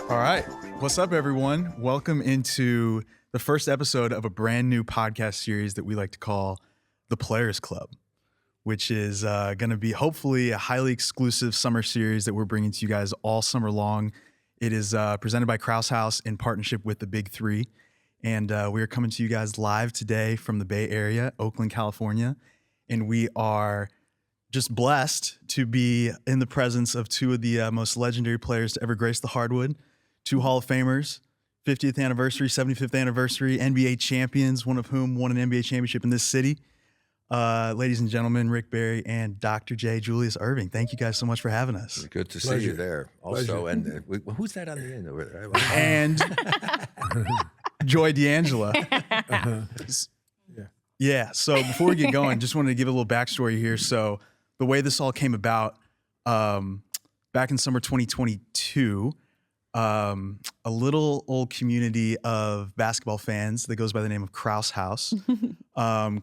All right. What's up, everyone? Welcome into the first episode of a brand new podcast series that we like to call The Players Club, which is going to be hopefully a highly exclusive summer series that we're bringing to you guys all summer long. It is presented by Krause House in partnership with the Big Three. And we are coming to you guys live today from the Bay Area, Oakland, California. And we are just blessed to be in the presence of two of the most legendary players to ever grace the hardwood. Two Hall of Famers, 50th anniversary, 75th anniversary, NBA champions, one of whom won an NBA championship in this city. Ladies and gentlemen, Rick Barry and Dr. J. Julius Erving. Thank you guys so much for having us. Good to see you there. Also, and who's that on the end over there? And Joy D'Angela. Yeah, so before we get going, just wanted to give a little backstory here. So the way this all came about, back in summer 2022, a little old community of basketball fans that goes by the name of Krause House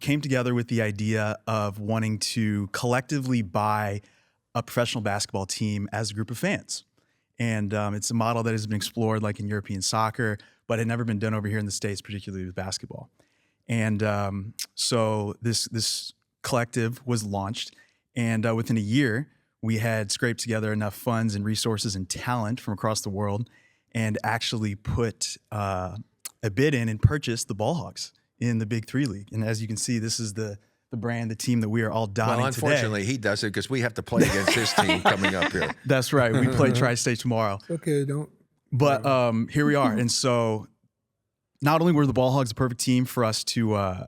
came together with the idea of wanting to collectively buy a professional basketball team as a group of fans. And it's a model that has been explored like in European soccer, but had never been done over here in the States, particularly with basketball. And so this collective was launched, and within a year, we had scraped together enough funds and resources and talent from across the world and actually put a bid in and purchased the Ball Hogs in the Big Three League. And as you can see, this is the brand, the team that we are all donning Well, unfortunately, today. he does it because we have to play against his team coming up here. That's right. We play Tri-State tomorrow. Okay, don't. But here we are. And so not only were the Ball Hogs the perfect team for us to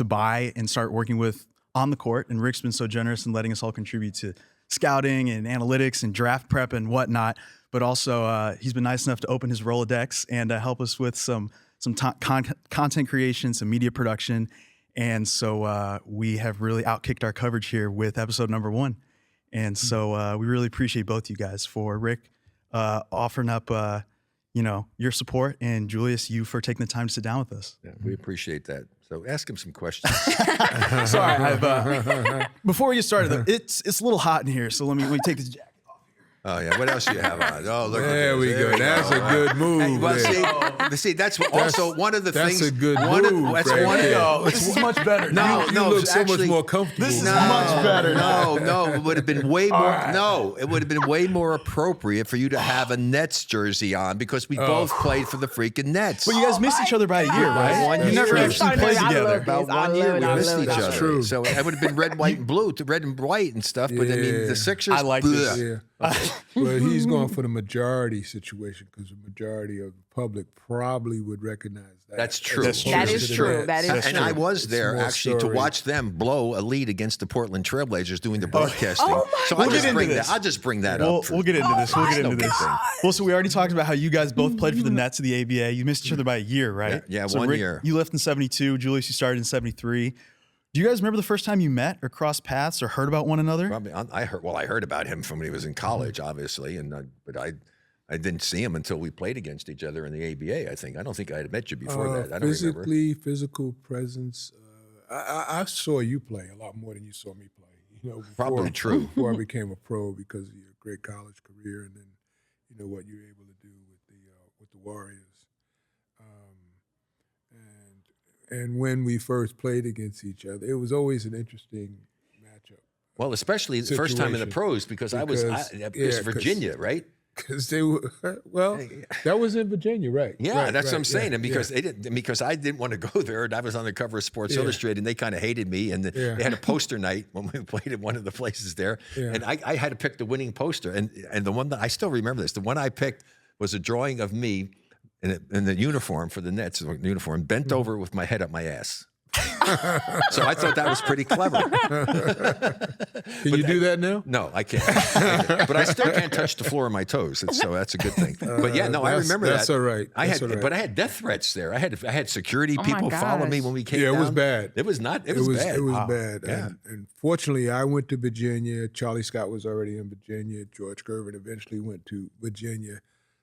buy and start working with on the court, and Rick's been so generous in letting us all contribute to scouting and analytics and draft prep and whatnot, but also he's been nice enough to open his Rolodex and help us with some content creation, some media production. And so we have really outkicked our coverage here with episode number 1. And so we really appreciate both you guys for Rick offering up your support, and Julius, you for taking the time to sit down with us. Yeah, we appreciate that. So ask him some questions. Sorry, before we get started, though, it's a little hot in here, so let me take this jacket off here. Oh, yeah. What else do you have on? Oh, look There at we this. go. That's a good move. Hey, well, there. see, that's also one of the things. That's a good one move. Of, that's right one of there. No, this is much better. No, you no, look so actually, much more comfortable. This is now. much better. No, it would have been way more. No, it would have been way more appropriate for you to have a Nets jersey on because we both played for the freaking Nets. But you guys missed each other by a year, right? One You year. never You're actually played together. About 1 year we missed each That's other. true. So it would have been red, white, and blue, to red and white and stuff. But I mean, Yeah. the Sixers. I like bleh. this. Yeah. Well, he's going for the majority situation because the majority of the public probably would recognize that. That's true. That's true. That is true. That is And true. I was there more actually to story. watch them blow a lead against the Portland Trailblazers doing the broadcasting. Oh my so We'll I'll get just into bring this. that. I'll just bring that We'll up. get into this. We'll get into no this. big thing. Well, so we already talked about how you guys both played for the Nets of the ABA. You missed each other by a year, right? Yeah, so 1 Rick, year. You left in 72. Julius, you started in 73. Do you guys remember the first time you met or crossed paths or heard about one another? Probably, I heard about him from when he was in college, obviously, but I didn't see him until we played against each other in the ABA. I don't think I had met you before that. I don't remember. Physical presence. I saw you play a lot more than you saw me play. Probably true. Before I became a pro because of your great college career, and then what you were able to do with the Warriors. And when we first played against each other, it was always an interesting matchup. Well, especially the first time in the Situation. pros because it was 'cause- Virginia, right? Because they were, that was in Virginia, right? Yeah, Right, that's what I'm right, saying. yeah, and because I didn't want to go there, and I was on the cover of Sports Yeah. Illustrated, and they kind of hated me. And Yeah. they had a poster night when we played at one of the places there, Yeah. and I had to pick the winning poster. And the one that I still remember this, the one I picked was a drawing of me in the uniform for the Nets, uniform, bent over with my head up my ass. So I thought that was pretty clever. Can you do that now? No, I can't. But I still can't touch the floor of my toes, so that's a good thing. But yeah, no, I remember that. That's all right. But I had death threats there. I had security my people follow me gosh. when we came Yeah, down. it was bad. It was not. It was bad. It was Wow. bad. Yeah. And fortunately, I went to Virginia. Charlie Scott was already in Virginia. George Gervin eventually went to Virginia.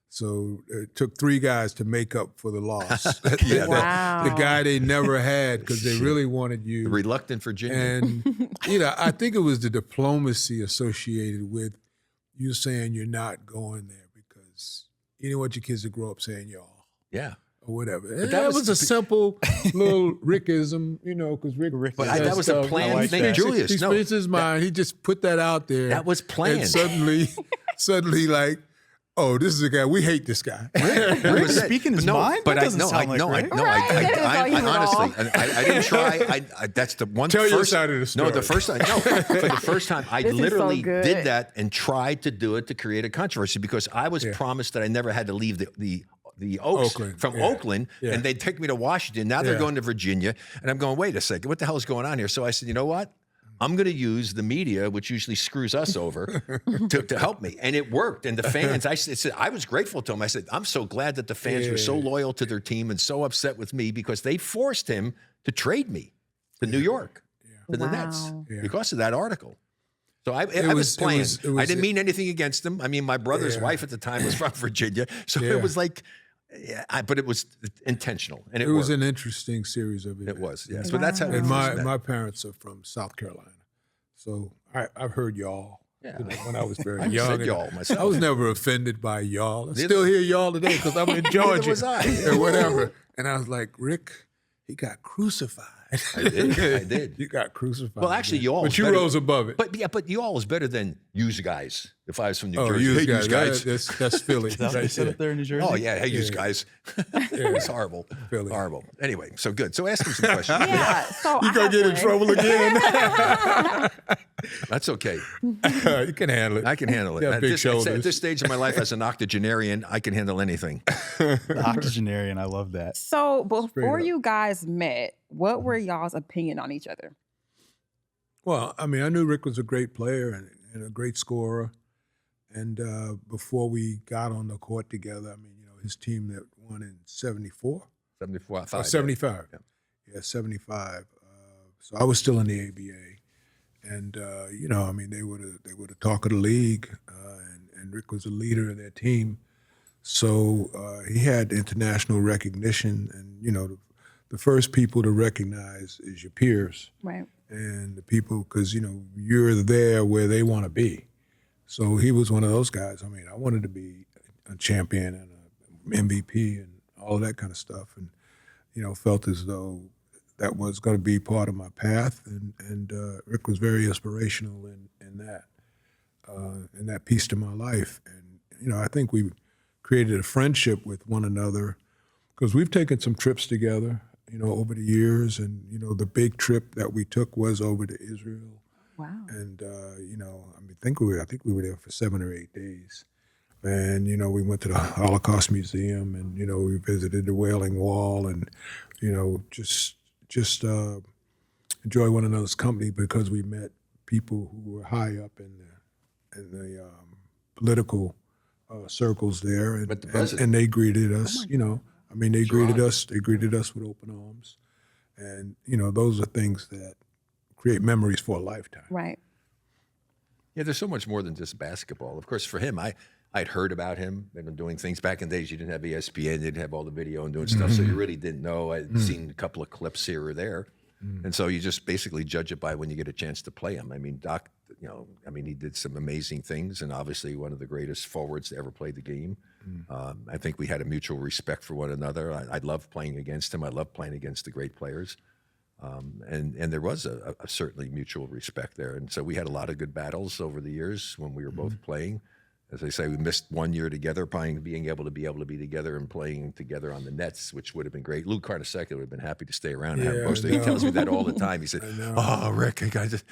So it took 3 guys to make up for the loss. Wow. The guy they never had because they really wanted you. The reluctant Virginia. And, I think it was the diplomacy associated with you saying you're not going there because you didn't want your kids to grow up saying y'all Yeah. or whatever. that That was was a simple little Rickism, because Rick. But says that was a stuff. planned like thing. that. Julius, He no. speaks his mind. He just put that out there. That was planned. And suddenly, like, oh, this is a guy. We hate this guy. Rick speaking his mind? But That doesn't sound like Rick. I honestly, I didn't try. That's the one. Tell your first, side of the story. No, the first time. No, for the first time, I This is so literally good. did that and tried to do it to create a controversy because I was promised that I never had to leave the Oaks Oakland, from yeah. Oakland, Yeah. and they'd take me to Washington. Now they're Yeah. going to Virginia, and I'm going, wait a second, what the hell is going on here? So I said, you know what? I'm going to use the media, which usually screws us over, to help me. And it worked. And the fans, I was grateful to them. I said, I'm so glad that the fans were so loyal to their team and so upset with me because they forced him to trade me to New York, to the Nets, because of that article. So I was planned. I didn't mean anything against him. I mean, my brother's wife at the time was from Virginia. So it was like, but it was intentional. And it was worked. an interesting series of events. It was, yes. But that's how we And first met. my parents are from South Carolina, so I've heard y'all. When I was very young, said and y'all myself. I was never offended by y'all. I still hear y'all today because I'm in Georgia was I. or whatever. And I was like, Rick, he got crucified. I did. You got crucified. Well, actually, man. y'all But was you better. rose above it. But you all was better than use guys. If I was from New Oh, Jersey, you hey, guys, use guys. that's Philly. Is that what they said up there in New Jersey? Oh yeah, hey, use guys. It's horrible. Philly. Horrible. Anyway, so good. So ask him some questions. Yeah. So You I gonna have get in one. trouble again. That's okay. You can handle it. I can handle it. You got At big this, shoulders. at this stage of my life as an octogenarian, I can handle anything. The octogenarian. I love that. So before up. you guys met, what were y'all's opinion on each other? Well, I mean, I knew Rick was a great player and a great scorer. And before we got on the court together, I mean, his team that won in 74? 74, Oh, 75. Yeah, 75. So I was still in the ABA. And, I mean, they were the talk of the league, and Rick was a leader of their team. So he had international recognition. And, the first people to recognize is your peers. Right. And the people, because, you're there where they want to be. So he was one of those guys. I mean, I wanted to be a champion and an MVP and all of that kind of stuff. And, felt as though that was going to be part of my path. And Rick was very inspirational in that piece to my life. And, I think we created a friendship with one another because we've taken some trips together, over the years. And, the big trip that we took was over to Israel. Wow. And, I think we were there for 7 or 8 days. And, we went to the Holocaust Museum and, we visited the Wailing Wall and, just enjoy one another's company because we met people who were high up in the political circles there. And, But the president. and they greeted us, they greeted us with open arms. And, those are things that create memories for a lifetime. Right. Yeah, there's so much more than just basketball. Of course, for him, I'd heard about him. They've been doing things back in the days. You didn't have ESPN, you didn't have all the video and doing stuff, so you really didn't know. I'd seen a couple of clips here or there, and so you just basically judge it by when you get a chance to play him. I mean, Doc, he did some amazing things, and obviously one of the greatest forwards to ever play the game. I think we had a mutual respect for one another. I loved playing against him. I loved playing against the great players. And there was a certainly mutual respect there. And so we had a lot of good battles over the years when we were both playing. As I say, we missed 1 year together, probably being able to be together and playing together on the Nets, which would have been great. Lou Carnesecca would have been happy to stay around and have most of it. He tells me that all the time. He said, "Oh, Rick, I got just..."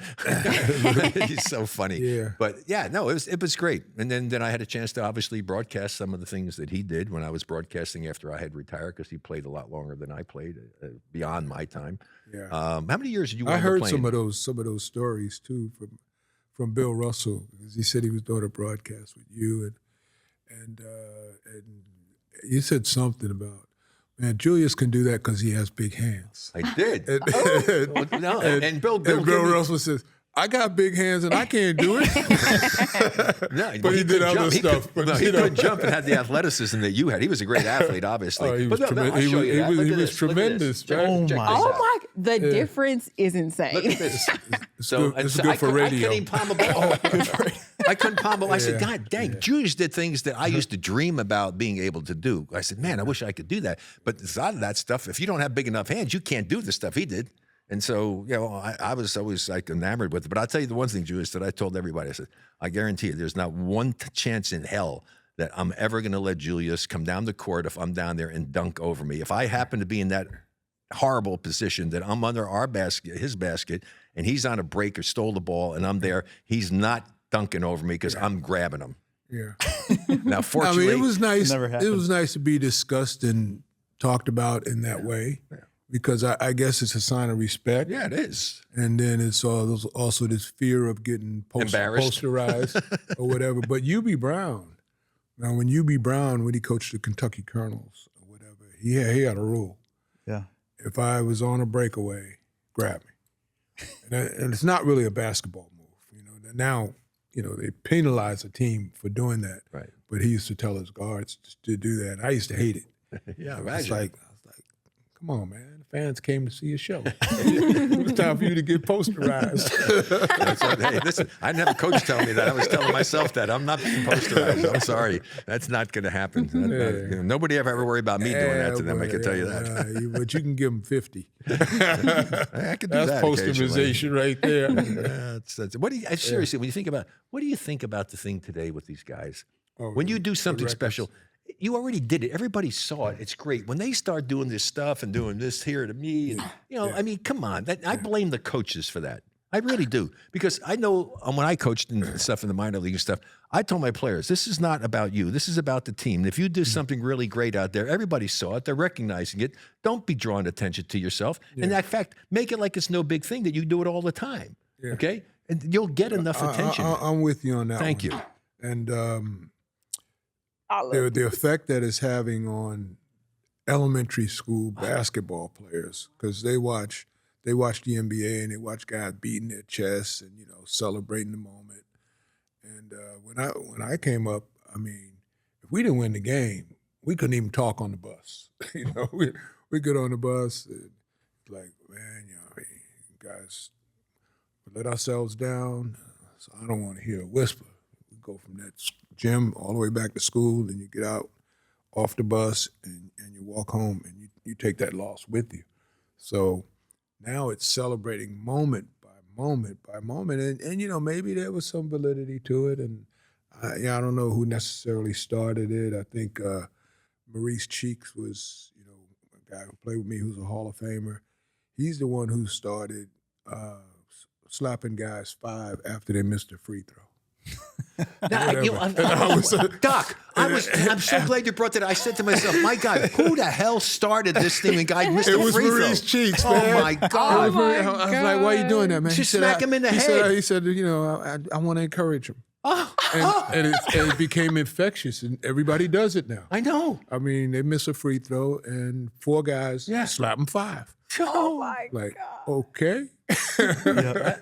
He's so funny. Yeah. But yeah, no, it was great. And then I had a chance to obviously broadcast some of the things that he did when I was broadcasting after I had retired, because he played a lot longer than I played, beyond my time. Yeah. How many years did you? I wind up heard playing? some of those stories too from Bill Russell, because he said he was doing a broadcast with you, and you said something about, man, Julius can do that because he has big hands. I did. And, Well, no, and Bill and Bill gave me- Russell says, I got big hands and I can't do it. No, But well, he did could other jump. He stuff, could- but, no, he you know. could jump and had the athleticism that you had. He was a great athlete, obviously. Oh, he But was no, I'll tremendous. show you that. Look He at was this. Look at this. tremendous, Check- man. check Oh, this my. out. Oh my! The difference is insane. Look at this. It's So, good, it's good for I radio. can't even palm a ball. I couldn't pommel. I said, God dang, Julius did things that I used to dream about being able to do. I said, man, I wish I could do that. But a lot of that stuff, if you don't have big enough hands, you can't do the stuff he did. And so, I was always like enamored with it. But I'll tell you the one thing, Julius, that I told everybody, I said, I guarantee you, there's not one chance in hell that I'm ever going to let Julius come down the court if I'm down there and dunk over me. If I happen to be in that horrible position that I'm under his basket, and he's on a break or stole the ball, and I'm there, he's not dunking over me because I'm grabbing him. Yeah. Now, fortunately, it was nice. never It happened. was nice to be discussed and talked about in that way, because I guess it's a sign of respect. yeah, it is. And then it's also this fear of getting Embarrassed. posterized or whatever. But UB Brown, now when UB Brown, when he coached the Kentucky Colonels or whatever, he had a rule. Yeah. If I was on a breakaway, grab me. And it's not really a basketball move. Now, they penalize a team for doing that. Right. But he used to tell his guards to do that. I used to hate it. Yeah, I was imagine. like, come on, man. The fans came to see a show. It was time for you to get posterized. Hey, listen, I didn't have a coach tell me that. I was telling myself that. I'm not being posterized. I'm sorry. That's not going to happen. Nobody ever worry about me doing that to them. I can tell you that. But you can give them 50. I could do That's that occasionally. posterization right there. That's what do you seriously? When you think about what do you think about the thing today with these guys? Oh, When you do something records. special, you already did it. Everybody saw it. It's great. When they start doing this stuff and doing this here to me, and I mean, come on. I blame the coaches for that. I really do, because I know when I coached and stuff in the minor league and stuff, I told my players, this is not about you. This is about the team. And if you do something really great out there, everybody saw it. They're recognizing it. Don't be drawing attention to yourself. And in fact, make it like it's no big thing that you do it all the time. Okay? And you'll get enough attention. I'm with you on that. Thank one. you. And I love the effect that it's having on elementary school basketball players, because they watch the NBA and they watch guys beating their chests and celebrating the moment. And when I came up, I mean, if we didn't win the game, we couldn't even talk on the bus. We get on the bus and it's like, man, guys, we let ourselves down. So I don't want to hear a whisper. We go from that gym all the way back to school, and you get out off the bus and you walk home, and you take that loss with you. So now it's celebrating moment by moment by moment, and maybe there was some validity to it, and I don't know who necessarily started it. I think Maurice Cheeks was a guy who played with me, who's a Hall of Famer. He's the one who started slapping guys 5 after they missed a free throw. Doc, I'm so glad you brought that. I said to myself, my God, who the hell started this thing and guy missed It a was free Maurice throw? Cheeks, Oh man. my God. I was like, why are you doing that, man? Just smack him in the head. He said, I want to encourage him. And it became infectious, and everybody does it now. I know. I mean, they miss a free throw, and 4 guys slap them 5. Oh my Like, God. okay.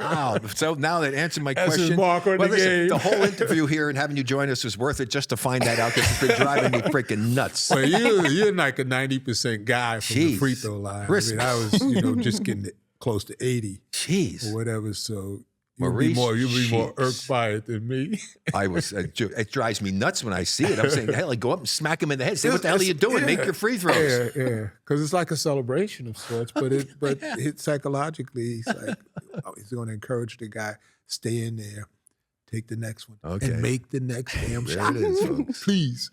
Wow. So now that answered my That's his question. mark on the game. The whole interview here and having you join us was worth it just to find that out, because it's been driving me freaking nuts. Well, you're like a 90% guy from the free Jeez. throw line. Chris. I mean, I was, just getting close to 80 Jeez. or whatever. So Maurice you'll be more Cheeks. irked by it than me. I was. It drives me nuts when I see it. I'm saying, hell, I go up and smack him in the head. Say, what the hell are you doing? Yeah. Make your free throws. Yeah. Because it's like a celebration of sorts, but it psychologically, he's like, he's going to encourage the guy, stay in there, take the next one, Okay. and make the next damn There shot. it is, folks. Please.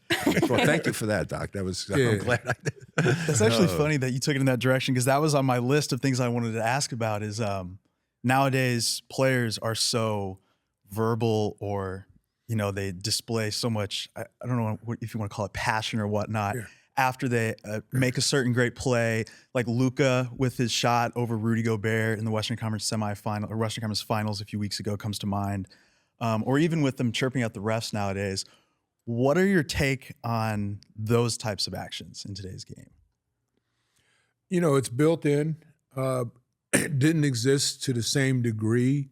Well, thank you for that, Doc. That was. Yeah. I'm glad I did. That's actually funny that you took it in that direction, because that was on my list of things I wanted to ask about. Is nowadays players are so verbal, or they display so much, I don't know if you want to call it passion or whatnot, after they make a certain great play, like Luka with his shot over Rudy Gobert in the Western Conference semifinal or Western Conference Finals a few weeks ago comes to mind, or even with them chirping at the refs nowadays. What are your take on those types of actions in today's game? It's built in. It didn't exist to the same degree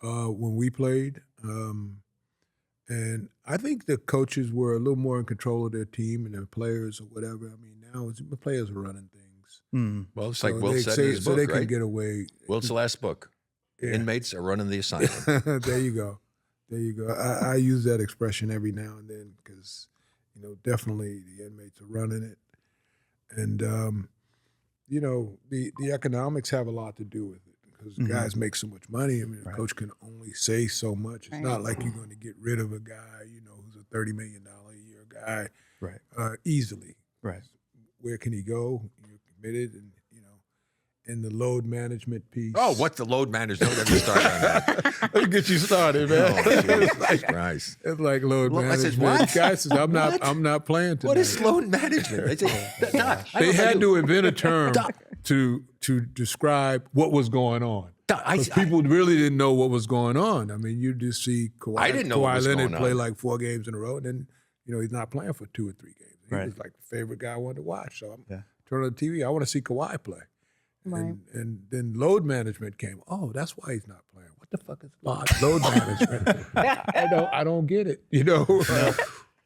when we played. And I think the coaches were a little more in control of their team and their players or whatever. I mean, now the players are running things. Well, it's like So Will they said in his so book, they right? can get away. Will's last book. Yeah. Inmates are running the assignment. There you go. There you go. I use that expression every now and then because, definitely the inmates are running it. And, the economics have a lot to do with it because guys make so much money. I mean, the coach can only say so much. It's not like you're going to get rid of a guy, who's a $30 million a year guy easily. Right. Where can he go? You're committed and the load management piece. Oh, what the load management? Don't ever start on that. Let's get you started, man. Oh, Jesus Christ. It's like load I management. said, what? Guy says, I'm not playing tonight. What is load management? Doc, They had to invent a term to describe what was going on. Because people really didn't know what was going on. I mean, you just see I didn't know what Kawhi was Leonard going play on. like 4 games in a row, and then he's not playing for 2 or 3 games. He Right. was like the favorite guy I wanted to watch. So I'm Yeah. turning on the TV. I want to see Kawhi play. Right. And then load management came. Oh, that's why he's not playing. What the fuck is load management? I don't get it.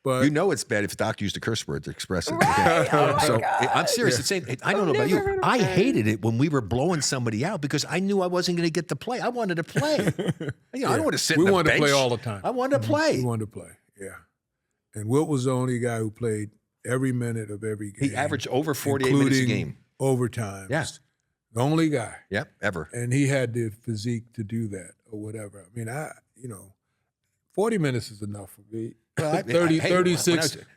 But it's bad if Doc used a curse word to express it. Right. Oh my So God. I'm serious. It's saying, I don't know about never you. heard of I that. hated it when we were blowing somebody out because I knew I wasn't going to get to play. I wanted to play. I don't want to sit we on the wanted bench. to play all the time. I wanted to play. We wanted to play. Yeah. And Wilt was the only guy who played every minute of every game. He averaged over 48 minutes a including game. overtime. Yeah. The only guy. Yep, ever. And he had the physique to do that or whatever. I mean, 40 minutes is enough for me. Well, I- 30, hey, when I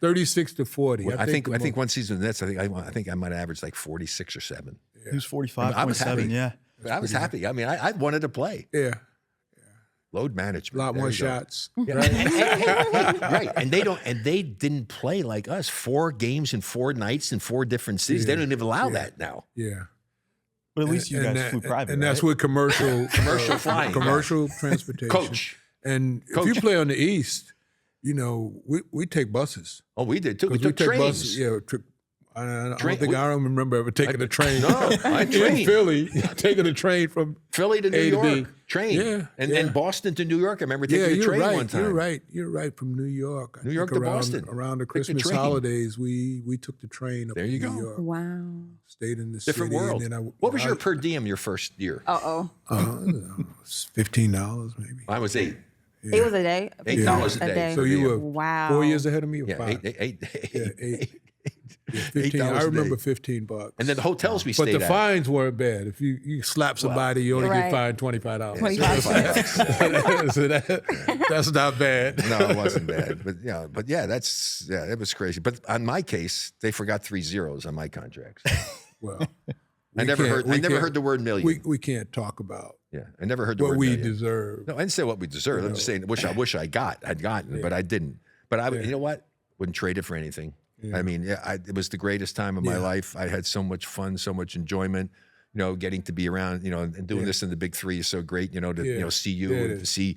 36 to 40. I think the most- one season the Nets. I think I might have averaged like 46 or 7. He was I was 45.7, happy. yeah. But I was happy. I mean, I wanted to play. Yeah. Load A management. lot There more you go. shots. Yeah. Hey, right. And they didn't play like us. 4 games in 4 nights in 4 different cities. They don't even allow that now. Yeah. But at least you guys flew private, And that's right? with commercial flying, commercial transportation. Coach. And Coach. if you play on the East, we take buses. Oh, we did too. We 'Cause took trains. buses. Yeah, I don't Train- think I don't remember ever taking a train. No, I in trained. Philly, taking a train from Philly to New A to B. York. Train. Yeah, And yeah. then Boston to New York. I remember taking a you're train right. one time. You're right. From New York. I New York think to Boston. Around the Took the Christmas train. holidays, we took the train up There to you New go. York. Wow. Stayed in the Different city. world. And then What was your per diem your first year? Uh-oh. $15 maybe. I was 8. It was a day? $8 a day. So you were Wow. 4 years ahead of me or Yeah, 5? eight. Yeah, 8. Yeah, 15. $8 I a remember day. $15. And then the hotels we But stayed the at. fines weren't bad. If you slap somebody, you only Right. get fined $25. 25 So that's not bad. No, it wasn't bad. But it was crazy. But on my case, they forgot 3 zeros on my contracts. Well, I never heard the word million. We can't talk about I never heard the what word we million. deserve. No, I didn't say what we deserve. I'm just saying, I wish I'd gotten, but I didn't. But you know what? Wouldn't trade it for anything. Yeah. I mean, it was the greatest time of my life. I had so much fun, so much enjoyment. Getting to be around, and doing this in the Big Three is so great. To see you and to see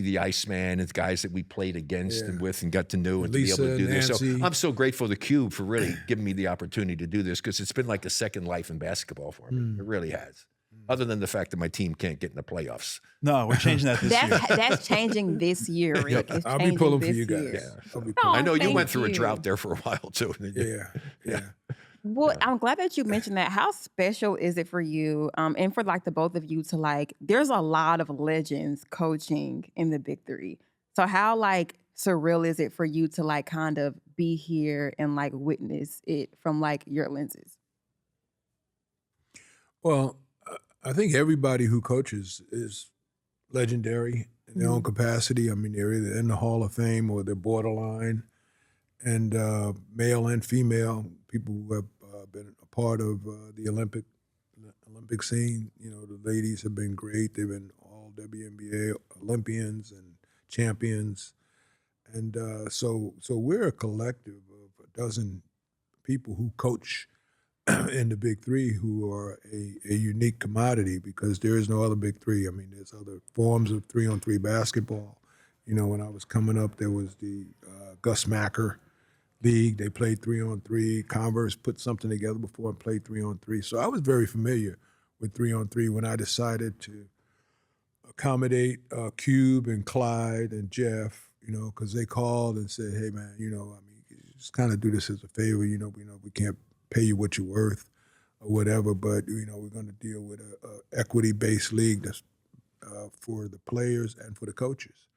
the Iceman and the guys that we played against and with and got to know and Lisa, to be able to do this. So Nancy. I'm so grateful to Cube for really giving me the opportunity to do this because it's been like a second life in basketball for me. It really has. Other than the fact that my team can't get in the playoffs. No, we're changing that this year. That's changing this year, Rick. It's I'll be changing pulling for this you guys. year. I'll be Oh, pulling. I know you thank went through a you. drought there for a while too. Yeah. Well, I'm glad that you mentioned that. How special is it for you, and for like the both of you to there's a lot of legends coaching in the Big Three. So how surreal is it for you to kind of be here and witness it from your lenses? Well, I think everybody who coaches is legendary in their own capacity. I mean, they're either in the Hall of Fame or they're borderline. And male and female, people who have been a part of the Olympic scene. The ladies have been great. They've been all WNBA Olympians and champions. And so we're a collective of a dozen people who coach in the Big Three who are a unique commodity because there is no other Big Three. I mean, there's other forms of 3-on-3 basketball. When I was coming up, there was the Gus Macker League. They played 3-on-3. Converse put something together before and played 3-on-3. So I was very familiar with 3-on-3 when I decided to accommodate Cube and Clyde and Jeff, because they called and said, hey, man, just kind of do this as a favor. We can't pay you what you're worth or whatever, but, we're going to deal with a equity-based league that's for the players and for the coaches.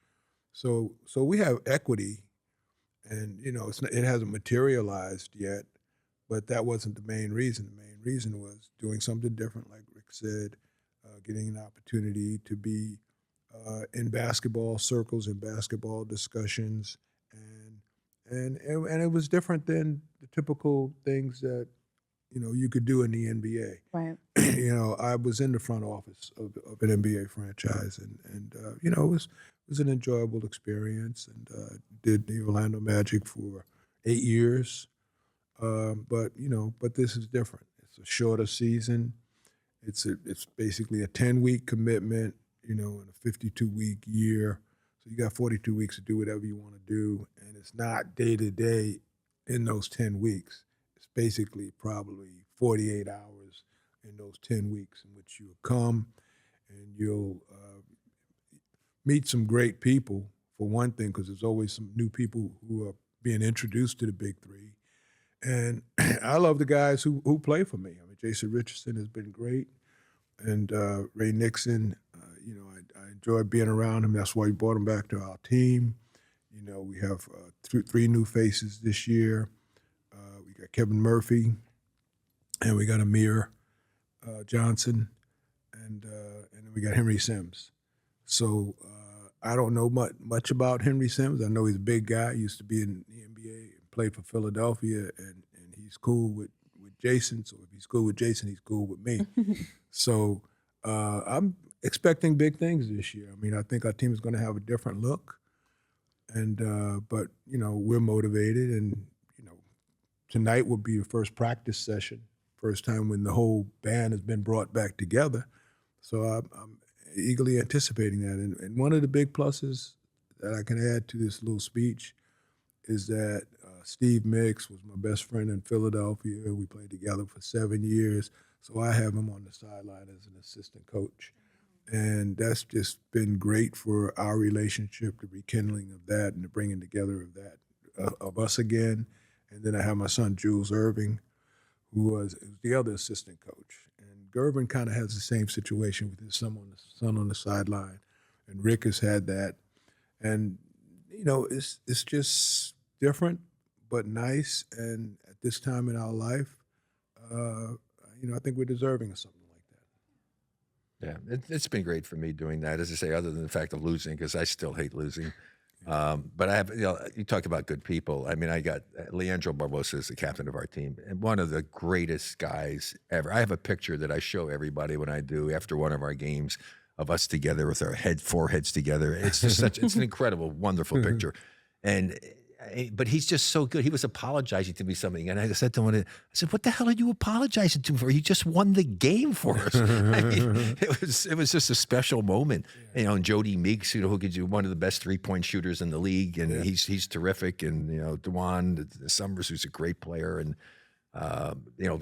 So we have equity, and it hasn't materialized yet, but that wasn't the main reason. The main reason was doing something different, like Rick said, getting an opportunity to be in basketball circles and basketball discussions, and it was different than the typical things that you could do in the NBA. Right. I was in the front office of an NBA franchise, and it was an enjoyable experience, and did the Orlando Magic for 8 years. But this is different. It's a shorter season. It's basically a 10-week commitment, in a 52-week year. So you got 42 weeks to do whatever you want to do, and it's not day to day in those 10 weeks. It's basically probably 48 hours in those 10 weeks in which you'll come and you'll meet some great people, for one thing, because there's always some new people who are being introduced to the Big Three. And I love the guys who play for me. I mean, Jason Richardson has been great, and Ray Nixon, I enjoyed being around him. That's why we brought him back to our team. We have three new faces this year. We got Kevin Murphy, and we got Amir Johnson, and then we got Henry Sims. So I don't know much about Henry Sims. I know he's a big guy. He used to be in the NBA and played for Philadelphia, and he's cool with Jason. So if he's cool with Jason, he's cool with me. So I'm expecting big things this year. I mean, I think our team is going to have a different look, and but we're motivated, and tonight will be the first practice session, first time when the whole band has been brought back together. So I'm eagerly anticipating that. And one of the big pluses that I can add to this little speech is that Steve Mix was my best friend in Philadelphia. We played together for 7 years. So I have him on the sideline as an assistant coach. And that's just been great for our relationship, the rekindling of that and the bringing together of that, of us again. And then I have my son, Jules Erving, who was the other assistant coach. And Gervin kind of has the same situation with his son on the sideline. And Rick has had that. And, it's just different, but nice. And at this time in our life, I think we're deserving of something like that. Yeah, it's been great for me doing that, as I say, other than the fact of losing, because I still hate losing. But I have, you talk about good people. I mean, I got Leandro Barbosa is the captain of our team, and one of the greatest guys ever. I have a picture that I show everybody when I do after one of our games of us together with our foreheads together. It's just it's an incredible, wonderful picture. But he's just so good. He was apologizing to me something, and I said to him, I said, "What the hell are you apologizing to him for? You just won the game for us." I mean, it was just a special moment. And Jody Meeks, who gives you one of the best 3-point shooters in the league, and he's terrific. And DeJuan Summers, who's a great player, and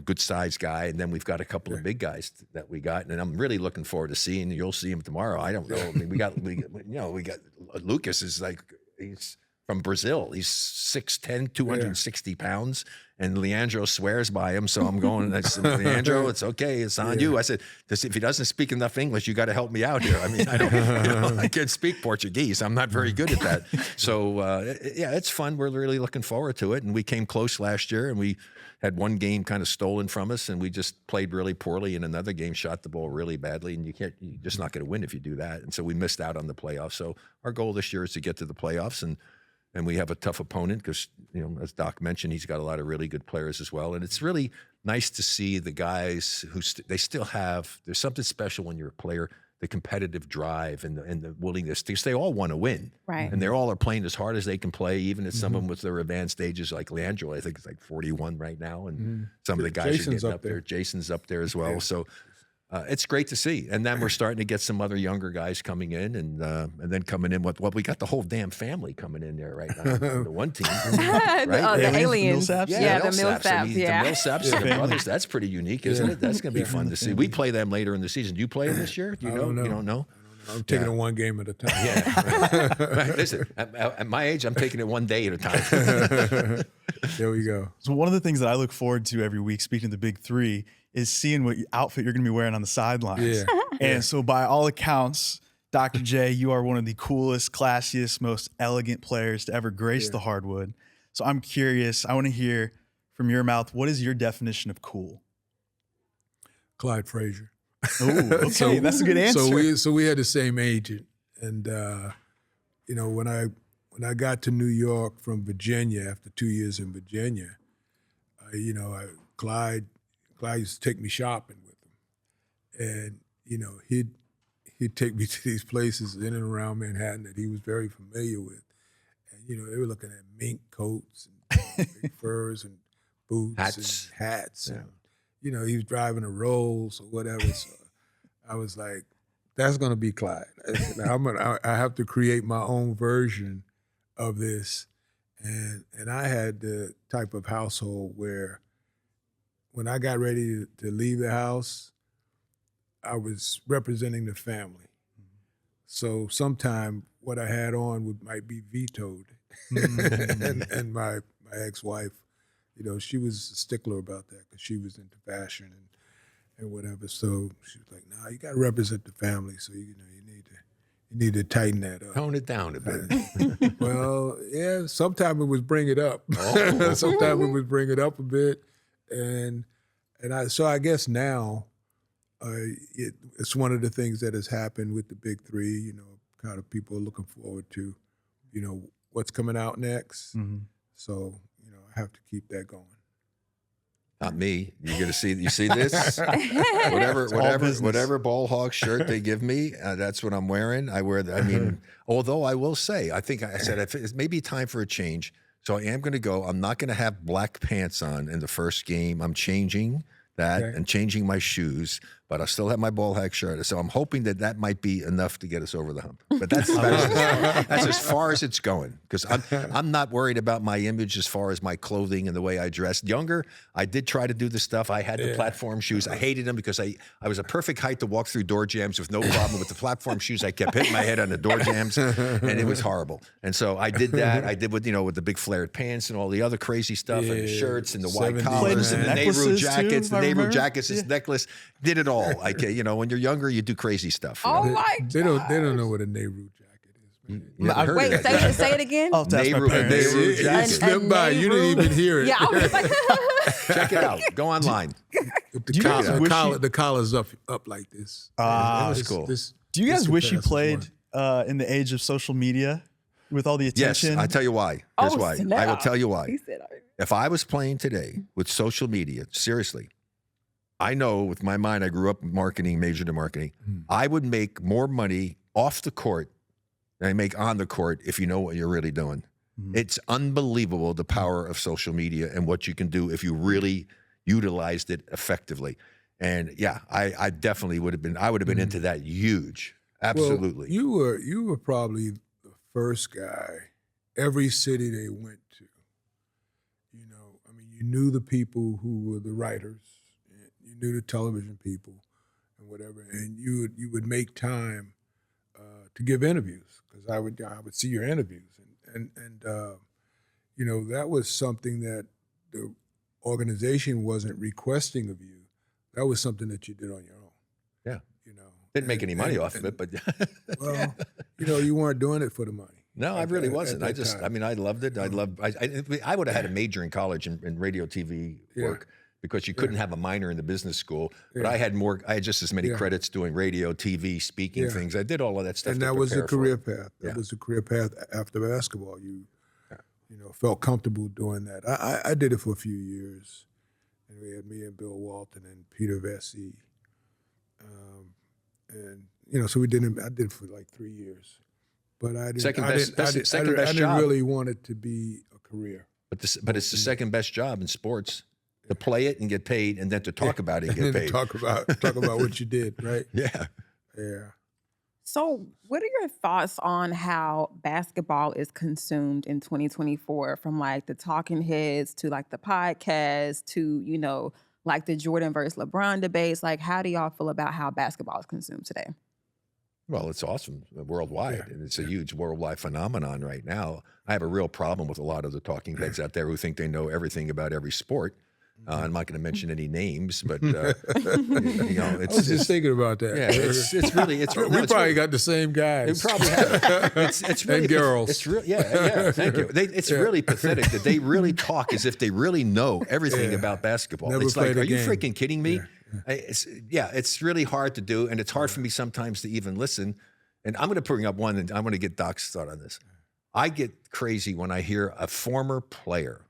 good sized guy. And then we've got a couple of big guys that we got, and I'm really looking forward to seeing. You'll see him tomorrow. I don't know. I mean, we got Lucas is like he's from Brazil. He's 6'10", 260 pounds, and Leandro swears by him. So I'm going, I said, Leandro, it's okay. It's on you. I said, if he doesn't speak enough English, you got to help me out here. I mean, I can't speak Portuguese. I'm not very good at that. So it's fun. We're really looking forward to it. And we came close last year, and we had one game kind of stolen from us, and we just played really poorly. In another game, shot the ball really badly, and you're just not going to win if you do that. And so we missed out on the playoffs. So our goal this year is to get to the playoffs, and we have a tough opponent because, as Doc mentioned, he's got a lot of really good players as well. And it's really nice to see the guys who they still have. There's something special when you're a player, the competitive drive and the willingness, because they all want to win. Right. And they all are playing as hard as they can play, even if some of them with their advanced ages, like Leandro, I think it's like 41 right now. And some of the guys Jason's are getting up there. Jason's up there as well. So it's great to see. And then we're starting to get some other younger guys coming in, and then coming in. What we got the whole damn family coming in there right now. The one team, right? The aliens. Millsaps? Yeah, the Millsaps. I mean, Yeah. the Millsaps and the brothers. That's pretty unique, isn't it? That's going to be fun to see. We play them later in the season. Do you play them this year? Do you know? You don't know? I'm taking it one game at a time. Yeah. Right. Listen, at my age, I'm taking it one day at a time. There we go. So one of the things that I look forward to every week, speaking of the Big Three, is seeing what outfit you're going to be wearing on the sidelines. Yeah. And so by all accounts, Dr. J, you are one of the coolest, classiest, most elegant players to ever grace the hardwood. So I'm curious. I want to hear from your mouth. What is your definition of cool? Clyde Frazier. Oh, okay, that's a good answer. So we had the same agent, and you know, when I got to New York from Virginia after 2 years in Virginia, Clyde used to take me shopping with him, and you know, he'd take me to these places in and around Manhattan that he was very familiar with, and you know, they were looking at mink coats and big furs and boots and hats. Yeah. And, you know, he was driving a Rolls or whatever. So I was like, that's going to be Clyde. I have to create my own version of this. And I had the type of household where when I got ready to leave the house, I was representing the family. So sometime what I had on might be vetoed. and my ex-wife, you know, she was a stickler about that because she was into fashion and whatever. So she was like, "Nah, you got to represent the family. So you need to tighten that up, Tone it down a bit." Well, yeah. Sometimes it was bring it up. Sometimes it was bring it up a bit, and I guess now it's one of the things that has happened with the big three. You know, kind of people are looking forward to, you know, what's coming out next. Mm-hmm. So. I have to keep that going. Not me. You're gonna see. You see this? whatever ball hog shirt they give me, that's what I'm wearing. I wear. I mean, although I will say, I think I said it's maybe time for a change. So I am going to go. I'm not going to have black pants on in the first game. I'm changing that and changing my shoes, but I still have my ball hog shirt. So I'm hoping that might be enough to get us over the hump. But that's as far as it's going, because I'm not worried about my image as far as my clothing and the way I dressed. Younger, I did try to do the stuff. I had the platform shoes. I hated them because I was a perfect height to walk through door jams with no problem. With the platform shoes, I kept hitting my head on the door jams, and it was horrible. And so I did that. I did with the big flared pants and all the other crazy stuff, and the shirts and the white collars and the Nehru jackets, this necklace. Did it all. Like, you know, when you're younger, you do crazy stuff. Oh my God. They don't know what a Nehru jacket is. Man. Wait, say it again. I'll have to ask my parents. Nehru It jacket. slipped by. You didn't even hear it. Yeah, I was like, Check it out. Go online. The collar's up like this. That was cool. Do you guys wish you played in the age of social media with all the attention? Yes, I tell you why. Here's why. snap. I will tell you why. He said, If I was playing today with social media, seriously, I know with my mind, I grew up marketing, majored in marketing. I would make more money off the court than I make on the court if you know what you're really doing. It's unbelievable the power of social media and what you can do if you really utilized it effectively. And yeah, I definitely would have been. I would have been into that huge. Absolutely. Well, you were probably the first guy. Every city they went to, you know, I mean, you knew the people who were the writers. You knew the television people and whatever, and you would make time to give interviews because I would see your interviews, and you know, that was something that the organization wasn't requesting of you. That was something that you did on your own. Yeah, you know, didn't make any money off of it, but well, you know, you weren't doing it for the money. No, I really wasn't. at that time. I mean, I loved it. I would have had a major in college in radio, TV work. Because you couldn't have a minor in the business school, but I had just as many credits doing radio, TV, speaking things. I did all of that stuff. And that was a career path. That was a career path after basketball. You know, felt comfortable doing that. I did it for a few years, and we had me and Bill Walton and Peter Vesey, and you know, so I did it for like 3 years, but I didn't really want it to be a career. But it's the second best job in sports. To play it and get paid, and then to talk about it and get paid. talk about what you did, right? Yeah. So, what are your thoughts on how basketball is consumed in 2024, from like the talking heads to like the podcast to, you know, like the Jordan versus LeBron debates? Like, how do y'all feel about how basketball is consumed today? Well, it's awesome worldwide, and it's a huge worldwide phenomenon right now. I have a real problem with a lot of the talking heads out there who think they know everything about every sport. I'm not going to mention any names, but you know, I was just thinking about that. yeah, it's really we probably got the same guys. They probably have. It's really And girls. It's really yeah. Thank you. It's really pathetic that they really talk as if they really know everything about basketball. Never It's like, played a are you game. freaking kidding me? It's really hard to do, and it's hard for me sometimes to even listen. And I'm going to bring up one, and I'm going to get Doc's thought on this. I get crazy when I hear a former player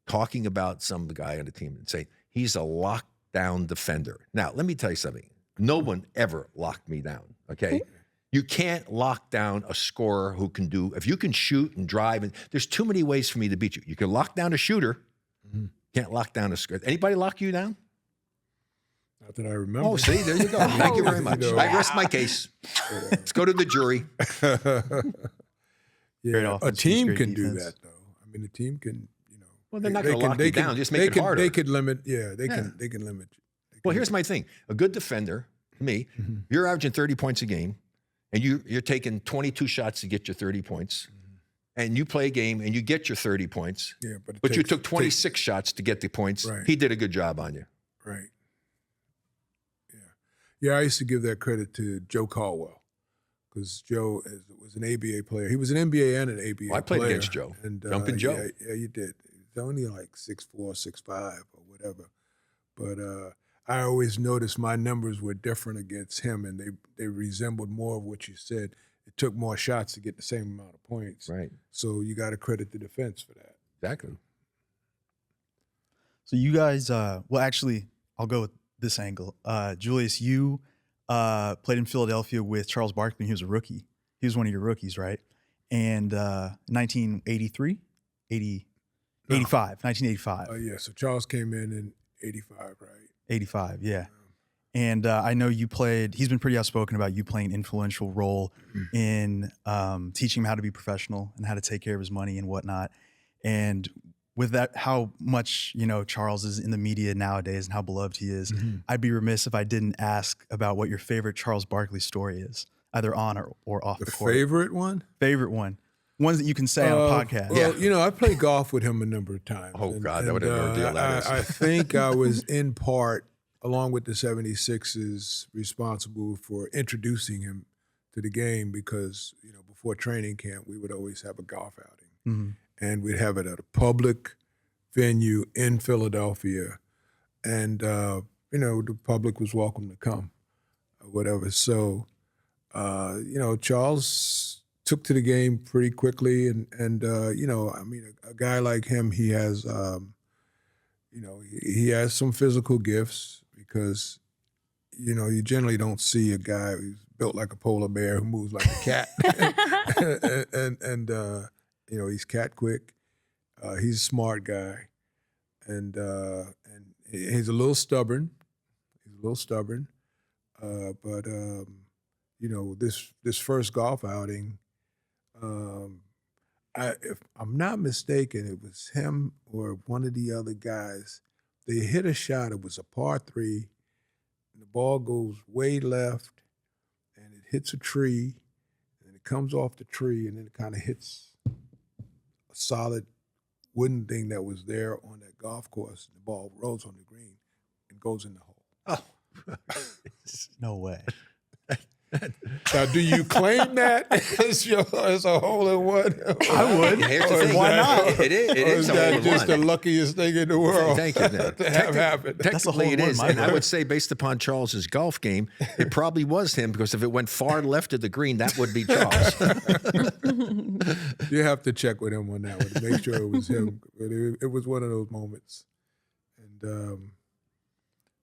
talking about some guy on the team and say he's a lockdown defender. Now, let me tell you something. No one ever locked me down, okay? You can't lock down a scorer who can do, if you can shoot and drive, and there's too many ways for me to beat you. You can lock down a shooter, can't lock down a scorer. Anybody lock you down? Not that I remember. Oh, see, there you go. Thank you very much. You know. I rest my case. Let's go to the jury. Great Yeah, a offense, team great can do defense. that, though. I mean, a team can, you know. Well, they're not going to lock you down. Just make they it can, harder. They could limit, they Yeah. can limit you. Well, here's my thing. A good defender, me, you're averaging 30 points a game, and you're taking 22 shots to get your 30 points, and you play a game and you get your 30 points, Yeah, but you took 26 shots to get the points. Right. He did a good job on you. Right. Yeah, I used to give that credit to Joe Caldwell because Joe was an ABA player. He was an NBA and an ABA Well, I played player. against Joe. And, Jumping Joe. Yeah, you did. He's only like 6'4", 6'5", or whatever. But I always noticed my numbers were different against him, and they resembled more of what you said. It took more shots to get the same amount of points. Right. So you got to credit the defense for that. Exactly. So you guys, well, actually, I'll go with this angle. Julius, you played in Philadelphia with Charles Barkley. He was a rookie. He was one of your rookies, right? And 1983, 1985. Yeah, so Charles came in 85, right? 85, yeah. And I know you played, he's been pretty outspoken about you playing an influential role in teaching him how to be professional and how to take care of his money and whatnot. And with that, how much, you know, Charles is in the media nowadays and how beloved he is, I'd be remiss if I didn't ask about what your favorite Charles Barkley story is, either on or off the court. Favorite one? Favorite one. Ones that you can say on a podcast. Well, you know, I played golf with him a number of times. Oh, God, what an ordeal that is. I think I was in part, along with the 76ers, responsible for introducing him to the game because, you know, before training camp, we would always have a golf outing. And we'd have it at a public venue in Philadelphia. And, you know, the public was welcome to come or whatever. So, you know, Charles took to the game pretty quickly. And you know, I mean, a guy like him, he has, you know, he has some physical gifts because, you know, you generally don't see a guy who's built like a polar bear who moves like a cat. and you know, he's cat quick. He's a smart guy. And he's a little stubborn. But you know, this first golf outing, if I'm not mistaken, it was him or one of the other guys. They hit a shot. It was a par 3. And the ball goes way left, and it hits a tree, and it comes off the tree, and then it kind of hits a solid wooden thing that was there on that golf course. And the ball rolls on the green and goes in the hole. Oh. No way. Now, do you claim that as a hole in one? I would. Here's the thing. Why not? It is a that hole in just one. the luckiest thing in the world? Thank you. Then. To have happened. That's a hole Technically, in it one, is, my and I book. would say, based upon Charles's golf game, it probably was him because if it went far left of the green, that would be Charles. You have to check with him on that one to make sure it was him. But it was one of those moments. And,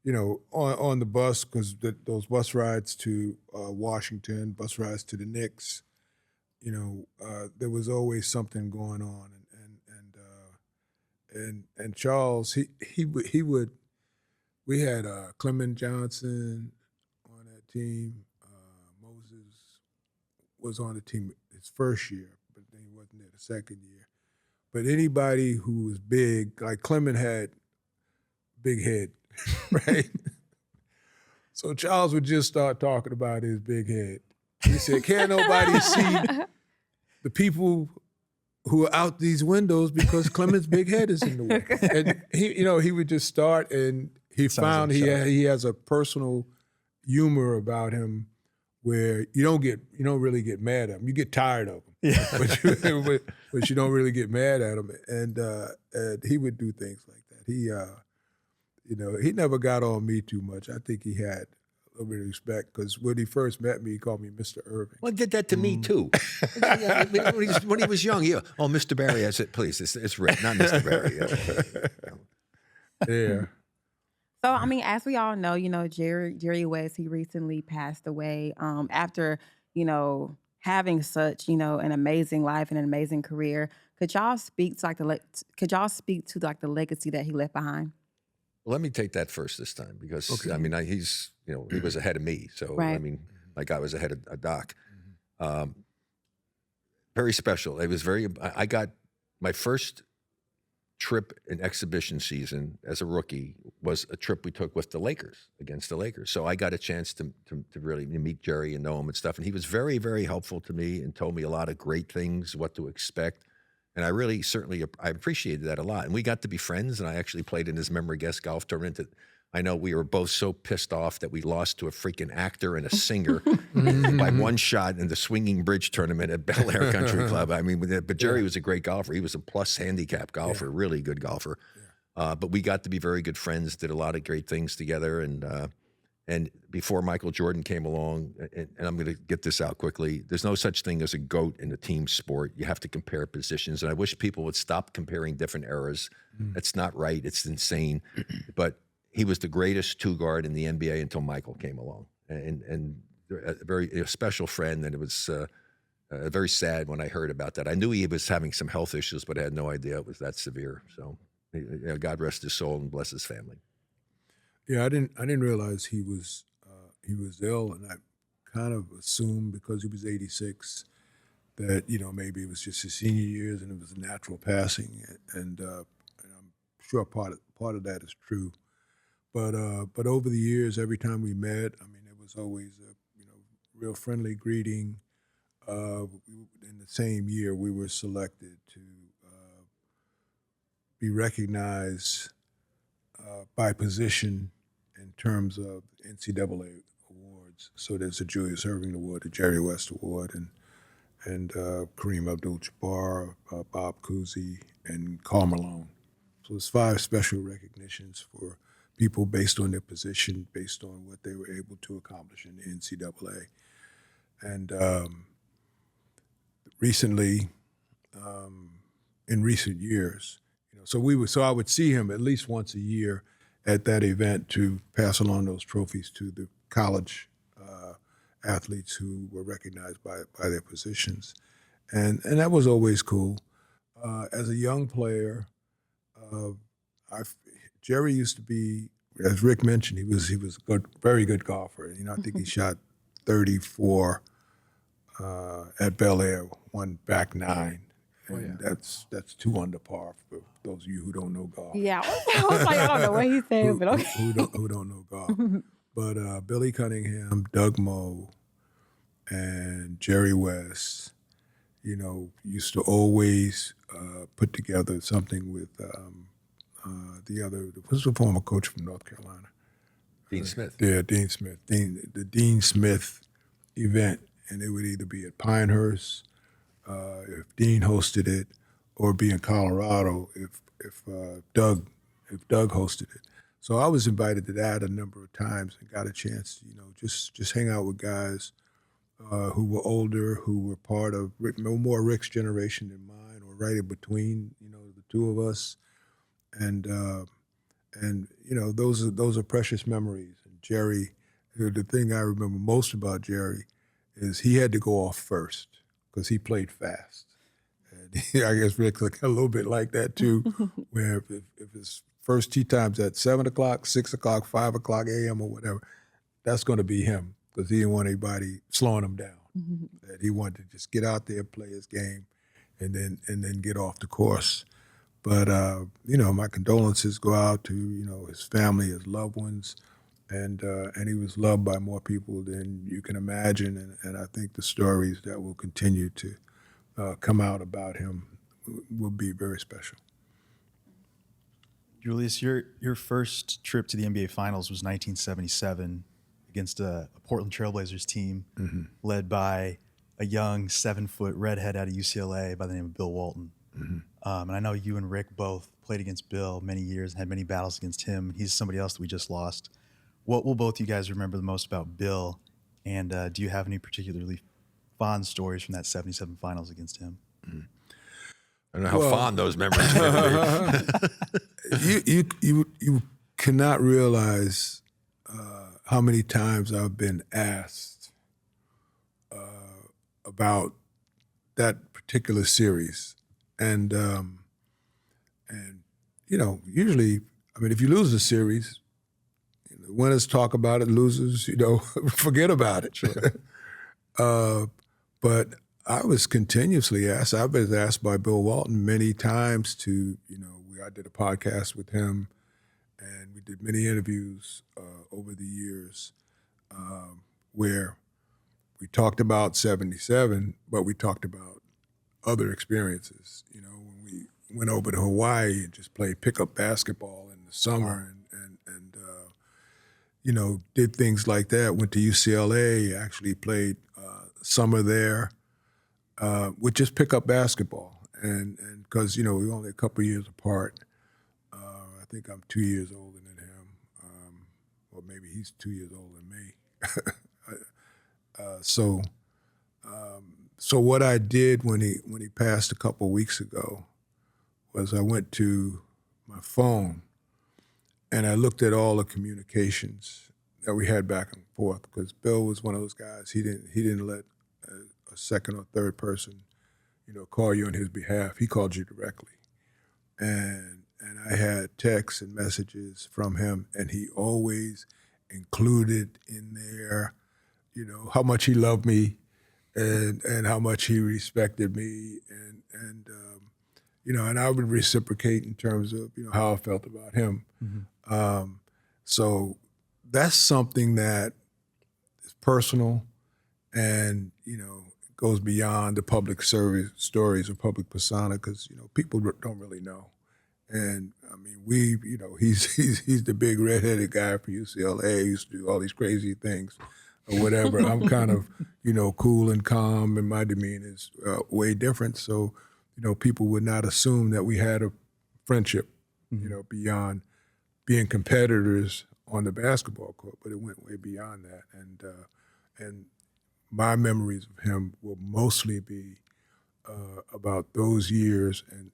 you know, on the bus, because those bus rides to Washington, bus rides to the Knicks, you know, there was always something going on. And Charles, he would, we had Clement Johnson on that team. Moses was on the team his first year, but then he wasn't there the second year. But anybody who was big, like Clement had big head, right? So Charles would just start talking about his big head. He said, can't nobody see the people who are out these windows because Clement's big head is in the way. And he would just start, and he found he has a personal humor about him where you don't really get mad at him. You get tired of him, but you don't really get mad at him. And he would do things like that. He never got on me too much. I think he had a little bit of respect because when he first met me, he called me Mr. Erving. Well, he did that to me too. when he was young, oh, Mr. Barry, I said, please, it's Rick, not Mr. Barry. Yeah. So, I mean, as we all know, Jerry West, he recently passed away after, having such, an amazing life and an amazing career. Could y'all speak to the legacy that he left behind? Well, let me take that first this time because Okay. I mean, he's he was ahead of me, so Right. I mean, like I was ahead of Doc. Very special. It was I got my first trip in exhibition season as a rookie was a trip we took with the Lakers against the Lakers. So I got a chance to really meet Jerry and know him and stuff. And he was very, very helpful to me and told me a lot of great things, what to expect. And I really I appreciated that a lot. And we got to be friends, and I actually played in his memory guest golf tournament that I know we were both so pissed off that we lost to a freaking actor and a singer by one shot in the Swinging Bridge tournament at Bel Air Country Club. I mean, but Jerry was a great golfer. He was a plus handicap golfer, really good golfer. But we got to be very good friends, did a lot of great things together. And before Michael Jordan came along, and I'm going to get this out quickly, there's no such thing as a GOAT in a team sport. You have to compare positions. And I wish people would stop comparing different eras. That's not right. It's insane. But he was the greatest two-guard in the NBA until Michael came along. And a special friend, and it was very sad when I heard about that. I knew he was having some health issues, but I had no idea it was that severe. So God rest his soul and bless his family. Yeah, I didn't realize he was ill, and I kind of assumed because he was 86 that maybe it was just his senior years and it was a natural passing, and I'm sure part of that is true. But over the years, every time we met, I mean, it was always a real friendly greeting. In the same year, we were selected to be recognized by position in terms of NCAA awards. So there's a Julius Erving Award, a Jerry West Award, and Kareem Abdul-Jabbar, Bob Cousy, and Karl Malone. So it's 5 special recognitions for people based on their position, based on what they were able to accomplish in the NCAA. And recently, in recent years, so I would see him at least once a year at that event to pass along those trophies to the college athletes who were recognized by their positions. And that was always cool. As a young player, Jerry used to be, as Rick mentioned, he was a good, very good golfer. I think he shot 34 at Bel Air, one back 9. And that's 2 under par for those of you who don't know golf. Yeah, I was like, I don't know what he's saying, but okay. Who don't know golf. But Billy Cunningham, Doug Moe, and Jerry West, used to always put together something with what's the former coach from North Carolina? Dean Smith. Yeah, Dean Smith. The Dean Smith event, and it would either be at Pinehurst, if Dean hosted it, or be in Colorado if Doug hosted it. So I was invited to that a number of times and got a chance to, just hang out with guys who were older, who were part of more Rick's generation than mine, or right in between, the two of us. And those are precious memories. And Jerry, the thing I remember most about Jerry is he had to go off first because he played fast. And I guess Rick's a little bit like that too, where if his first tee time's at 7 o'clock, 6 o'clock, 5 o'clock a.m. or whatever, that's going to be him because he didn't want anybody slowing him down. That he wanted to just get out there, play his game, and then get off the course. But my condolences go out to his family, his loved ones, and he was loved by more people than you can imagine. And I think the stories that will continue to come out about him will be very special. Julius, your first trip to the NBA Finals was 1977 against a Portland Trailblazers team led by a young 7-foot redhead out of UCLA by the name of Bill Walton. And I know you and Rick both played against Bill many years and had many battles against him. He's somebody else that we just lost. What will both you guys remember the most about Bill? And do you have any particularly fond stories from that 77 Finals against him? I don't know how fond those memories are. You cannot realize how many times I've been asked about that particular series, and usually, I mean, if you lose the series, the winners talk about it, losers, forget about it. Sure. But I was continuously asked. I've been asked by Bill Walton many times to, I did a podcast with him, and we did many interviews over the years where we talked about 77, but we talked about other experiences. When we went over to Hawaii and just played pickup basketball in the summer and did things like that. Went to UCLA, actually played summer there with just pickup basketball. And because, we were only a couple of years apart. I think I'm 2 years older than him, or maybe he's 2 years older than me. So what I did when he passed a couple of weeks ago was I went to my phone and I looked at all the communications that we had back and forth, because Bill was one of those guys. He didn't let a second or third person, call you on his behalf. He called you directly, and I had texts and messages from him, and he always included in there, how much he loved me, and how much he respected me, and I would reciprocate in terms of how I felt about him. So that's something that is personal, and goes beyond the public service stories or public persona, because people don't really know. And I mean, he's the big redheaded guy from UCLA. He used to do all these crazy things or whatever. I'm kind of cool and calm, and my demeanor is way different. So people would not assume that we had a friendship, beyond being competitors on the basketball court, but it went way beyond that. And my memories of him will mostly be about those years and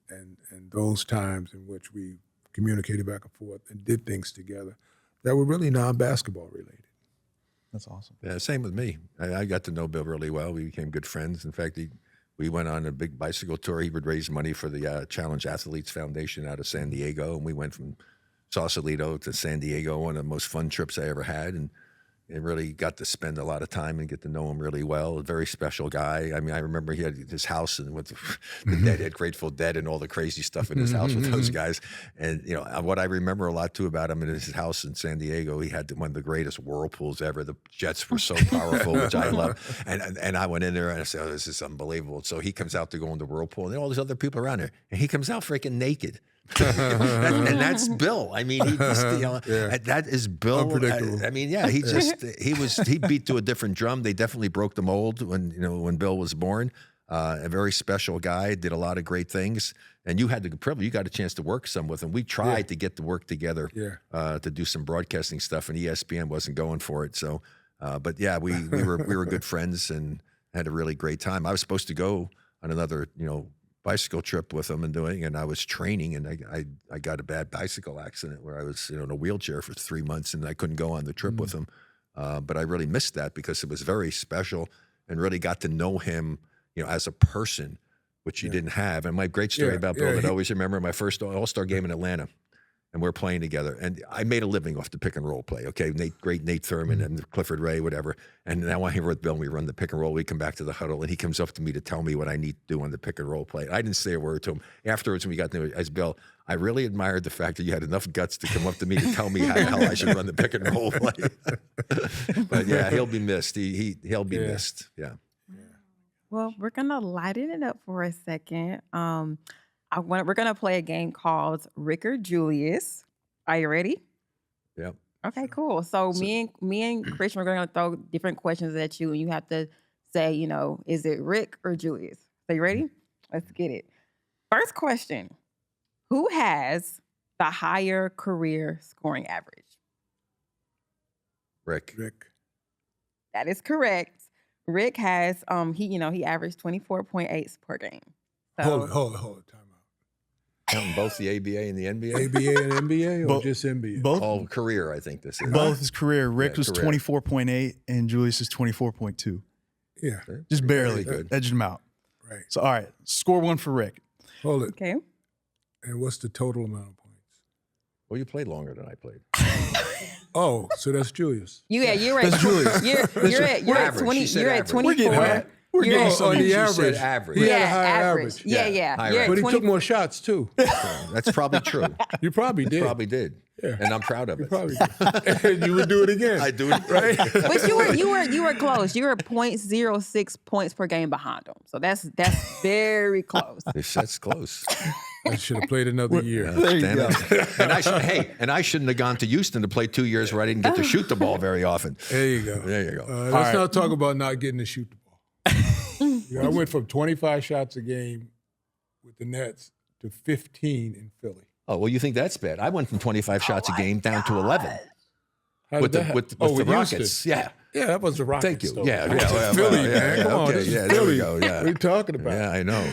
those times in which we communicated back and forth and did things together that were really non-basketball related. That's awesome. Yeah, same with me. I got to know Bill really well. We became good friends. In fact, we went on a big bicycle tour. He would raise money for the Challenge Athletes Foundation out of San Diego, and we went from Sausalito to San Diego, one of the most fun trips I ever had, and really got to spend a lot of time and get to know him really well. A very special guy. I mean, I remember he had his house and with the Deadhead, Grateful Dead, and all the crazy stuff in his house with those guys. And what I remember a lot too about him in his house in San Diego, he had one of the greatest whirlpools ever. The jets were so powerful, which I love. And I went in there and I said, "Oh, this is unbelievable." So he comes out to go in the whirlpool, and there are all these other people around there, and he comes out freaking naked. And that's Bill. I mean, that is Bill. Unpredictable. I mean, yeah, he beat to a different drum. They definitely broke the mold when Bill was born. A very special guy, did a lot of great things. And you had the privilege, you got a chance to work some with him. We tried to get to work together to do some broadcasting stuff, and ESPN wasn't going for it. So, but yeah, we were good friends and had a really great time. I was supposed to go on another, bicycle trip with him and I was training, and I got a bad bicycle accident where I was in a wheelchair for 3 months, and I couldn't go on the trip with him. But I really missed that because it was very special and really got to know him, as a person, which you didn't have. And my great story about Bill that I always remember, my first All-Star game in Atlanta, and we're playing together. And I made a living off the pick and roll play. Okay, great Nate Thurman and Clifford Ray, whatever. And now I'm here with Bill, and we run the pick and roll. We come back to the huddle, and he comes up to me to tell me what I need to do on the pick and roll play. I didn't say a word to him. Afterwards, when we got to as Bill, I really admired the fact that you had enough guts to come up to me to tell me how the hell I should run the pick and roll play. But yeah, he'll be missed. He'll be missed. Yeah. Well, we're gonna lighten it up for a second. we're gonna play a game called Rick or Julius. Are you ready? Yep. Okay, cool. So me and Christian, we're gonna throw different questions at you, and you have to say, is it Rick or Julius? So you ready? Let's get it. First question: who has the higher career scoring average? Rick. That is correct. Rick has he averaged 24.8 per game. So, Hold it. Time out. Counting both the ABA and the NBA. ABA and NBA or Both- just NBA? Both All career, I think this is. both his career. Rick was career. 24.8 and Julius is 24.2. Yeah, Just barely. Very good. Edged him out. right. So, all right. Score one for Rick. Hold it. okay. And what's the total amount of points? Well, you played longer than I played. Oh, so that's Julius. You're at That's Julius. you're at Average. 20. She said You're at average. 24. We're getting hot. We're You're getting at- some. on the She average. said average. He Yeah, had a higher average. Yeah, Yeah, yeah. higher You're at But he 20 took more shots too. That's probably true. You probably did. Probably did. Yeah. And I'm proud of You it. probably did. And you would do it again. I do it right. But you were close. You were 0.06 points per game behind him. So that's very close. That's close. I should have played another year. There you Damn go. it. And I shouldn't have gone to Houston to play 2 years where I didn't get to shoot the ball very often. There you go. There you go. Let's right. not talk about not getting to shoot the ball. I went from 25 shots a game with the Nets to 15 in Philly. Oh, well, you think that's bad? I went from 25 shots a game down to 11 How with did the that with, happen? with the Houston. Rockets. Yeah. Yeah, that was the Rockets. Thank you. though. Yeah, That's yeah, Philly, well, man. yeah, Come on, okay, this is yeah, there we Philly. go, yeah. What are you talking about? Yeah, I know.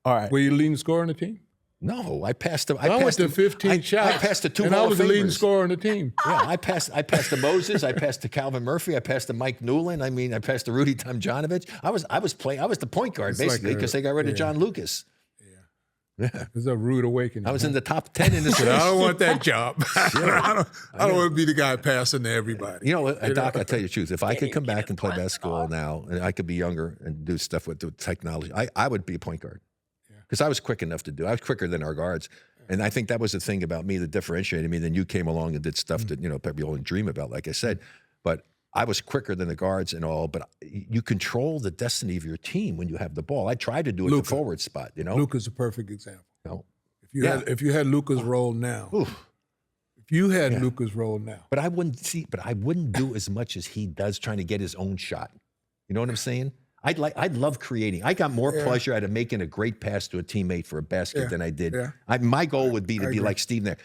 All right. Were you the leading scorer on the team? No, I passed the. I went passed to the- 15 shots. I passed the two and I Hall was of the leading Famers. scorer on the team. Yeah, I passed to Moses. I passed to Calvin Murphy. I passed to Mike Newland. I mean, I passed to Rudy Tomjanovich. I was the point guard It's like basically because they got rid of John Lucas. Yeah, It's a rude awakening. I was in the top 10 in the I city. don't want that job. I don't want to be the guy passing to everybody. You know, Doc, I tell you the truth. If I could come back and play basketball now, and I could be younger and do stuff with the technology, I would be a point guard because I was quick enough to do. I was quicker than our guards, and I think that was the thing about me that differentiated me. Then you came along and did stuff that people only dream about, like I said. But I was quicker than the guards and all. But you control the destiny of your team when you have the ball. I tried to do it at the forward spot. You know, Luka's a perfect example. No. If you had Luka's role now, if you had Luka's role now, But I wouldn't do as much as he does trying to get his own shot. You know what I'm saying? I'd love creating. I got more pleasure out of making a great pass to a teammate for a basket than I did. Yeah. My goal would be to be agree. like Steve Nash.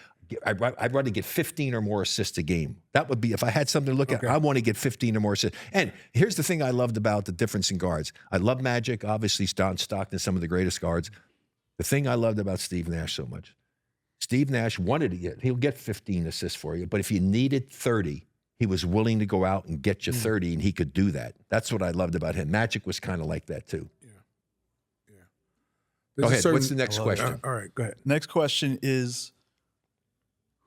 I'd rather get 15 or more assists a game. That would be, if I had something to look at, I want to get 15 or more assists. And here's the thing I loved about the difference in guards. I love Magic, obviously Don Stockton, some of the greatest guards. The thing I loved about Steve Nash so much, Steve Nash wanted to he'll get 15 assists for you, but if you needed 30, he was willing to go out and get you 30, and he could do that. That's what I loved about him. Magic was kind of like that too. Go ahead. What's the next question? All right, go ahead. Next question is,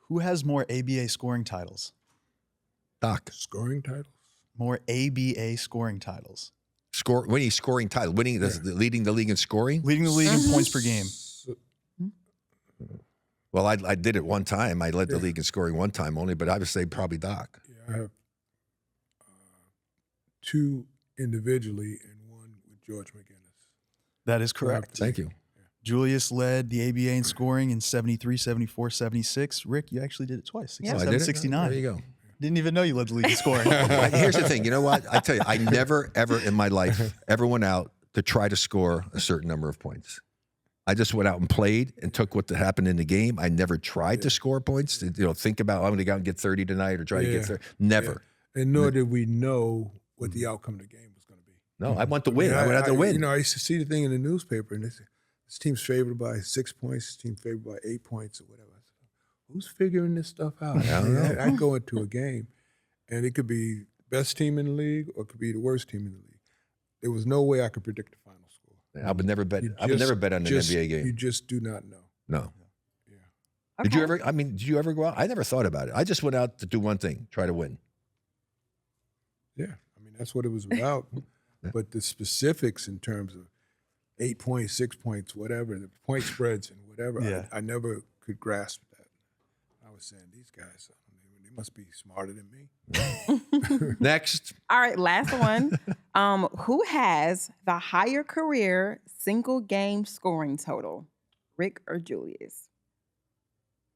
who has more ABA scoring titles? Doc. Scoring titles? More ABA scoring titles. Winning scoring title, leading the league in scoring. Leading the league in points per game. Well, I did it one time. I led the league in scoring one time only, but I would say probably Doc. Yeah, I have two individually and one with George McGinnis. That is correct. Thank you. Julius led the ABA in scoring in 73, 74, 76. Rick, you actually did it twice. Oh, I 67, did it? 69. There you go. Didn't even know you led the league in scoring. Here's the thing. You know what? I tell you, I never, ever in my life ever went out to try to score a certain number of points. I just went out and played and took what happened in the game. I never tried to score points. To, think about, I'm going to go out and get 30 tonight or try to get 30. Never. And nor did we know what the outcome of the game was going to be. No, I want to win. I went out to win. I used to see the thing in the newspaper, and they say, this team's favored by 6 points, this team's favored by 8 points or whatever. I said, who's figuring this stuff out? I don't know. I go into a game, and it could be the best team in the league or it could be the worst team in the league. There was no way I could predict the final score. I would never bet. I would never bet on an NBA game. You just do not know. No. Yeah. Did you ever? I mean, did you ever go out? I never thought about it. I just went out to do one thing: try to win. Yeah. I mean, that's what it was about. But the specifics in terms of 8 points, 6 points, whatever, the point spreads and whatever, Yeah. I never could grasp that. I was saying, these guys, they must be smarter than me. Next, All right, last one. Who has the higher career single game scoring total? Rick or Julius?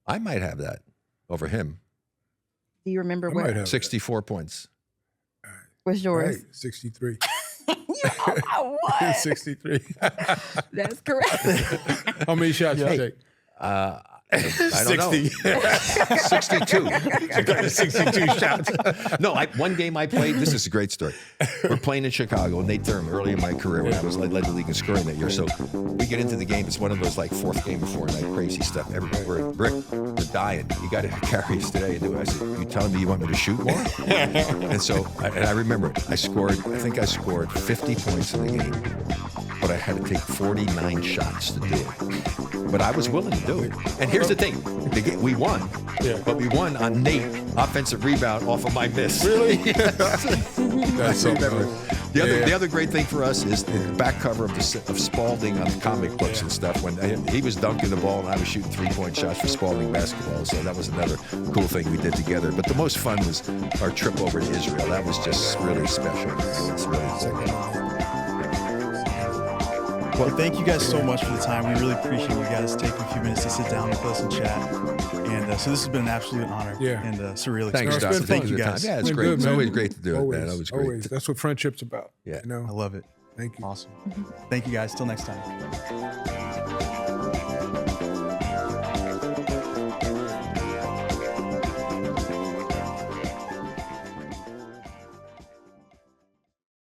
I might have that over him. Do you remember I might what have 64 points. was yours? Right, 63. You know what? 63. That's correct. How many shots you take? I don't know. 62. 62 shots. No, one game I played, this is a great story. We're playing in Chicago, and they termed early in my career when I was led the league in scoring that year. So we get into the game. It's one of those like fourth game before night crazy stuff. We're dying. You got to carry us today and do it. I said, you telling me you want me to shoot more? And so, I remember it. I think I scored 50 points in the game, but I had to take 49 shots to do it. But I was willing to do it. And here's the thing. We won, but we won on Nate, offensive rebound off of my miss. Really? Yes. That's so cool. The other great thing for us is the back cover of Spalding on the comic books and stuff. When he was dunking the ball and I was shooting 3-point shots for Spalding basketball. So that was another cool thing we did together. But the most fun was our trip over to Israel. That was just really special. It's really Well, thank you guys so much for the time. We really appreciate you guys taking a few minutes to sit down with us and chat. And so this has been an absolute honor and surreal Thanks, experience. Dustin. Thank you guys. Yeah, it's great. Good, it's man. always great to do Always, it, man. Always great. Always. That's what friendship's about. Yeah. You know? I love it. Thank you. Awesome. Thank you guys. Till next time.